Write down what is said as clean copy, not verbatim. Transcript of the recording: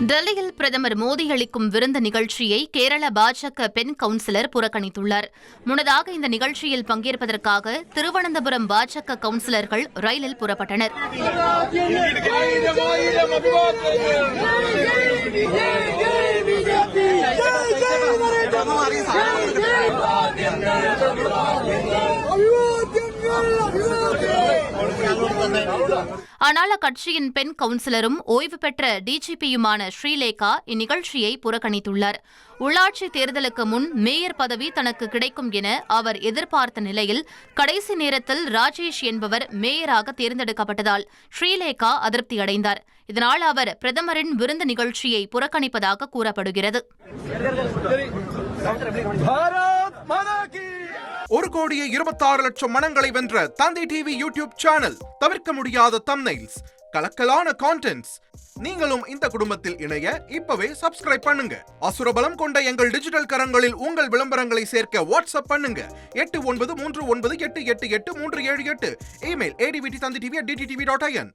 டெல்லியில் பிரதமர் மோடி அளிக்கும் விருந்து நிகழ்ச்சியை கேரள பாஜக பெண் கவுன்சிலர் புறக்கணித்துள்ளார். முன்னதாக இந்த நிகழ்ச்சியில் பங்கேற்பதற்காக திருவனந்தபுரம் பாஜக கவுன்சிலர்கள் ரயிலில் புறப்பட்டனர். ஆனால் அக்கட்சியின் பெண் கவுன்சிலரும் ஓய்வு பெற்ற டிஜிபியுமான ஸ்ரீலேகா இந்நிகழ்ச்சியை புறக்கணித்துள்ளார். உள்ளாட்சி தேர்தலுக்கு முன் மேயர் பதவி தனக்கு கிடைக்கும் என அவர் எதிர்பார்த்த நிலையில் கடைசி நேரத்தில் ராஜேஷ் என்பவர் மேயராக தேர்ந்தெடுக்கப்பட்டதால் ஸ்ரீலேகா அதிருப்தியடைந்தார். இதனால் அவர் பிரதமரின் விருந்து நிகழ்ச்சியை புறக்கணிப்பதாக கூறப்படுகிறது. 1,26,00,000 மனங்களை வென்ற தந்தை டிவி யூடியூப் சேனல். தவிர்க்க முடியாத தம்ப்நெயில்ஸ், கலக்கலான கான்டென்ட்ஸ். நீங்களும் இந்த குடும்பத்தில் இணைய இப்பவே சப்ஸ்கிரைப் பண்ணுங்க. அசுரபலம் கொண்ட எங்கள் டிஜிட்டல் கரங்களில் உங்கள் விளம்பரங்களை சேர்க்க வாட்ஸ்அப் பண்ணுங்க. 8939888838. Email advt@dttv.in.